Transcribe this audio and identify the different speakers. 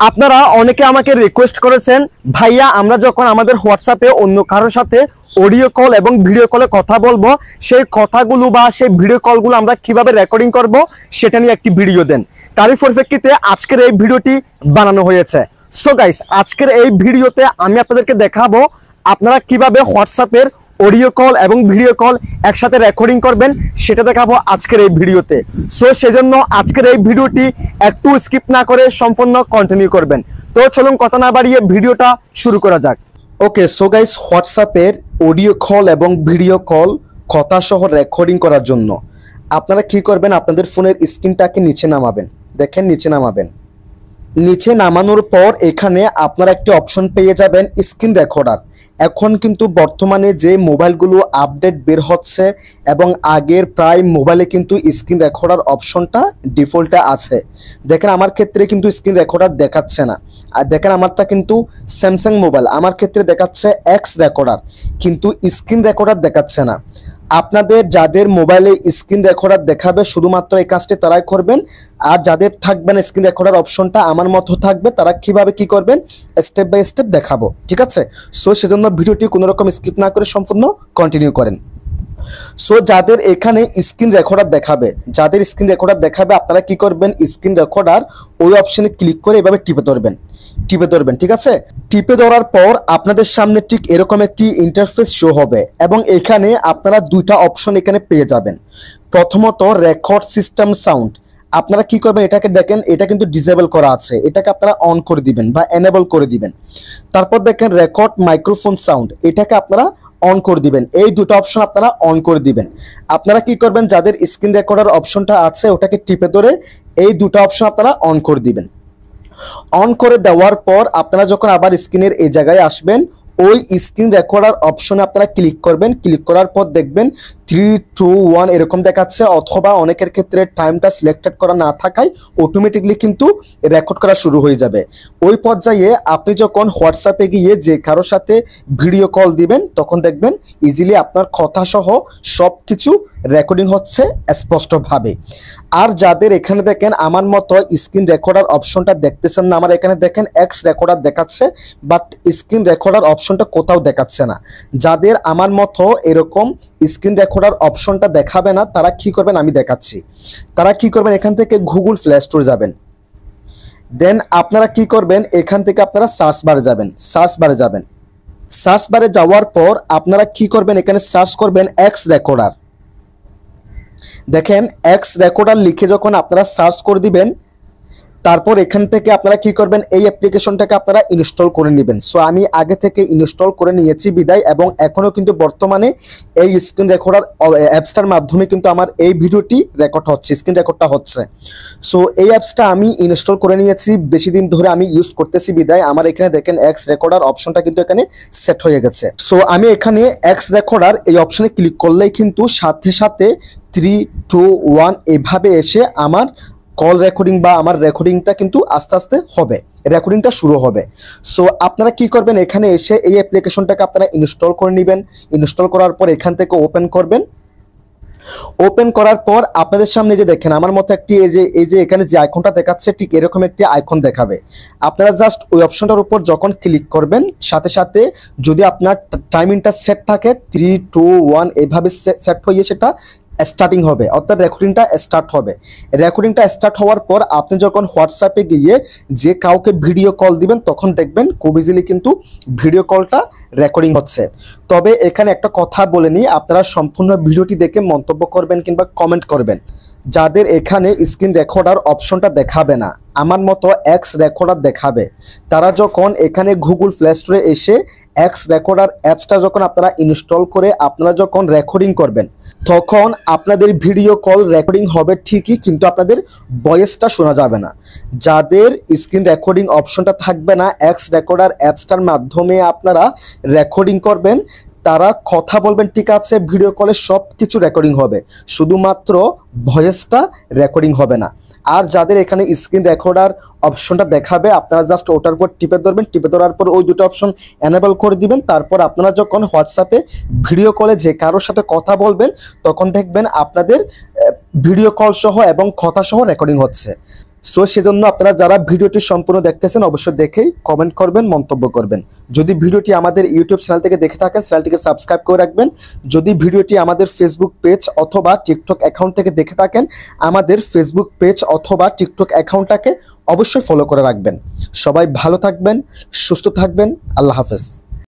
Speaker 1: আপনারা অনেকে আমাকে রিকোয়েস্ট করেছেন, ভাইয়া আমরা যখন আমাদের হোয়াটসঅ্যাপে অন্য কারোর সাথে অডিও কল এবং ভিডিও কলে কথা বলবো, সেই কথাগুলো বা সেই ভিডিও কলগুলো আমরা কিভাবে রেকর্ডিং করব সেটা নিয়ে একটি ভিডিও দেন। তারই পরিপ্রেক্ষিতে আজকের এই ভিডিওটি বানানো হয়েছে। সো গাইস, আজকের এই ভিডিওতে আমি আপনাদেরকে দেখাবো আপনারা কিভাবে হোয়াটসঅ্যাপের অডিও কল এবং ভিডিও কল একসাথে রেকর্ডিং করবেন, সেটা দেখাবো আজকের এই ভিডিওতে। সো সেজন্য আজকের এই ভিডিওটি একটু স্কিপ না করে সম্পূর্ণ কন্টিনিউ করবেন। তো চলুন কথা না বাড়িয়ে ভিডিওটা শুরু করা যাক। ওকে, সো গাইস, হোয়াটসঅ্যাপের অডিও কল এবং ভিডিও কল কথা সহ রেকর্ডিং করার জন্য আপনারা কি করবেন, আপনাদের ফোনের স্ক্রিনটাকে নিচে নামাবেন। দেখেন, নিচে নামাবেন। নিচে নামানোর পর এখানে আপনারা একটি অপশন পেয়ে যাবেন স্ক্রিন রেকর্ডার। এখন কিন্তু বর্তমানে যে মোবাইলগুলো আপডেট বের হচ্ছে এবং আগের প্রায় মোবাইলে কিন্তু স্ক্রিন রেকর্ডার অপশনটা ডিফল্টে আছে। দেখেন, আমার ক্ষেত্রে কিন্তু স্ক্রিন রেকর্ডার দেখাচ্ছে না। আর দেখেন, আমারটা কিন্তু স্যামসাং মোবাইল, আমার ক্ষেত্রে দেখাচ্ছে এক্স রেকর্ডার, কিন্তু স্ক্রিন রেকর্ডার দেখাচ্ছে না। আপনাদের যাদের মোবাইলে স্ক্রিন রেকর্ডার দেখাবে শুধুমাত্র এই কাজটি তারাই করবেন। আর যাদের থাকবে না স্ক্রিন রেকর্ডার অপশনটা, আমার মতো থাকবে, তারা কিভাবে কি করবেন স্টেপ বাই স্টেপ দেখাবো, ঠিক আছে? সো সেজন্য ভিডিওটি কোনো রকম স্কিপ না করে সম্পূর্ণ কন্টিনিউ করেন। সো যাদের এখানে স্ক্রিন রেকর্ডার দেখাবে, আপনারা কি করবেন, স্ক্রিন রেকর্ডার ওই অপশনে ক্লিক করে এভাবে টিপে ধরবেন, ঠিক আছে? টিপে ধরার পর আপনাদের সামনে ঠিক এরকম একটি ইন্টারফেস শো হবে এবং এখানে আপনারা দুইটা অপশন এখানে পেয়ে যাবেন। প্রথমত রেকর্ড সিস্টেম সাউন্ড, আপনারা কি করবেন, এটাকে দেখেন, এটা কিন্তু ডিসেবল করা আছে, এটাকে আপনারা অন করে দিবেন বা এনেবল করে দিবেন। তারপর দেখেন রেকর্ড মাইক্রোফোন সাউন্ড, এটাকে আপনারা অন করে দিবেন। এই দুটো অপশন আপনারা অন করে দিবেন। আপনারা কি করবেন, যাদের স্ক্রিন রেকর্ডার অপশনটা আছে ওটাকে টিপে ধরে এই দুটো অপশন আপনারা অন করে দিবেন। অন করে দেওয়ার পর আপনারা যখন আবার স্ক্রিনের এই জায়গায় আসবেন, ওই স্ক্রিন রেকর্ডার অপশনে আপনারা ক্লিক করবেন। ক্লিক করার পর দেখবেন 3, 2, 1 এরকম দেখাচ্ছে, অথবা অনেকের ক্ষেত্রে টাইমটা সিলেক্টেড করা না থাকায় অটোমেটিকলি কিন্তু রেকর্ড করা শুরু হয়ে যাবে। ওই পর্যায়ে আপনি যখন হোয়াটসঅ্যাপে গিয়ে যে কারোর সাথে ভিডিও কল দিবেন, তখন দেখবেন ইজিলি আপনার কথা সহ সব কিছু রেকর্ডিং হচ্ছে স্পষ্টভাবে। আর যাদের এখানে দেখেন আমার মতো স্ক্রিন রেকর্ডার অপশনটা দেখতেছেন না, আমার এখানে দেখেন এক্স রেকর্ডার দেখাচ্ছে, বাট স্ক্রিন রেকর্ডার অপশনটা কোথাও দেখাচ্ছে না। যাদের আমার মতো এরকম স্ক্রিন রেকর্ডার অপশনটা দেখাবে না, তারা কি করবেন আমি দেখাচ্ছি। তারা কি করবেন, এখান থেকে গুগল প্লে স্টোরে যাবেন। দেন আপনারা কি করবেন, এখান থেকে আপনারা সার্চ বারে যাওয়ার পর আপনারা কি করবেন, এখানে সার্চ করবেন এক্স রেকর্ডার। দেখেন, এক্স রেকর্ডার লিখে যখন আপনারা সার্চ করে দিবেন, তারপর এখান থেকে আপনারা কি করবেন, এই অ্যাপ্লিকেশনটাকে আপনারা ইনস্টল করে নেবেন। সো আমি আগে থেকে ইনস্টল করে নিয়েছি বিদায়, এবং এখনও কিন্তু বর্তমানে এই স্ক্রিন রেকর্ডার অ্যাপসটার মাধ্যমে কিন্তু আমার এই ভিডিওটি রেকর্ড হচ্ছে, স্ক্রিন রেকর্ডটা হচ্ছে। সো এই অ্যাপসটা আমি ইনস্টল করে নিয়েছি, বেশি দিন ধরে আমি ইউজ করতেছি বিদায় আমার এখানে দেখেন এক্স রেকর্ডার অপশনটা কিন্তু এখানে সেট হয়ে গেছে। সো আমি এখানে এক্স রেকর্ডার এই অপশনে ক্লিক করলেই কিন্তু সাথে সাথে 3, 2, 1 এভাবে এসে আমার কল রেকর্ডিং বা আমার রেকর্ডিংটা কিন্তু আস্তে আস্তে হবে, রেকর্ডিংটা শুরু হবে। সো আপনারা কি করবেন, এখানে এসে এই অ্যাপ্লিকেশনটাকে আপনারা ইনস্টল করে নেবেন। ইনস্টল করার পর এখান থেকে ওপেন করবেন। ওপেন করার পর আপনাদের সামনে যে দেখেন আমার মতো একটি এই যে এখানে যে আইকনটা দেখাচ্ছে, ঠিক এরকম একটি আইকন দেখাবে। আপনারা জাস্ট ওই অপশনটার উপর যখন ক্লিক করবেন, সাথে সাথে যদি আপনার টাইমিংটা সেট থাকে 3, 2, 1 এভাবে সেট হয়ে সেটা স্টার্টিং হবে, অর্থাৎ রেকর্ডিংটা স্টার্ট হবে। রেকর্ডিংটা স্টার্ট হওয়ার পর আপনি যখন হোয়াটসঅ্যাপে গিয়ে যে কাউকে ভিডিও কল দিবেন, তখন দেখবেন খুব ইজিলি কিন্তু ভিডিও কলটা রেকর্ডিং হচ্ছে। তবে এখানে একটা কথা বলে নিই, আপনারা সম্পূর্ণ ভিডিওটি দেখে মন্তব্য করবেন কিংবা কমেন্ট করবেন। যাদের এখানে স্ক্রিন রেকর্ডার অপশনটা দেখাবে না, আমার মতো এক্স রেকর্ডার দেখাবে, তারা যখন এখানে গুগল প্লে স্টোরে এসে এক্স রেকর্ডার অ্যাপসটা যখন আপনারা ইনস্টল করে আপনারা যখন রেকর্ডিং করবেন, তখন আপনাদের ভিডিও কল রেকর্ডিং হবে ঠিকই, কিন্তু আপনাদের ভয়েসটা শোনা যাবে না। যাদের স্ক্রিন রেকর্ডিং অপশনটা থাকবে না, এক্স রেকর্ডার অ্যাপসটার মাধ্যমে আপনারা রেকর্ডিং করবেন, তারা কথা বলবেন ঠিক আছে, ভিডিও কলে সব কিছু রেকর্ডিং হবে, শুধুমাত্র ভয়েসটা রেকর্ডিং হবে না। আর যাদের এখানে স্ক্রিন রেকর্ডার অপশনটা দেখাবে, আপনারা জাস্ট ওটার উপর টিপে ধরবেন, টিপে ধরার পর ওই দুটো অপশন এনেবল করে দিবেন। তারপর আপনারা যখন হোয়াটসঅ্যাপে ভিডিও কলে যে কারোর সাথে কথা বলবেন, তখন দেখবেন আপনাদের ভিডিও কল সহ এবং কথা সহ রেকর্ডিং হচ্ছে। সো সেজন্য আপনারা যারা ভিডিওটি সম্পূর্ণ দেখতেছেন অবশ্যই দেখেই কমেন্ট করবেন, মন্তব্য করবেন। যদি ভিডিওটি আমাদের ইউটিউব চ্যানেল থেকে দেখে থাকেন চ্যানেলটিকে সাবস্ক্রাইব করে রাখবেন। যদি ভিডিওটি আমাদের ফেসবুক পেজ অথবা টিকটক অ্যাকাউন্ট থেকে দেখে থাকেন আমাদের ফেসবুক পেজ অথবা টিকটক অ্যাকাউন্টটাকে অবশ্যই ফলো করে রাখবেন। সবাই ভালো থাকবেন, সুস্থ থাকবেন। আল্লাহ হাফেজ।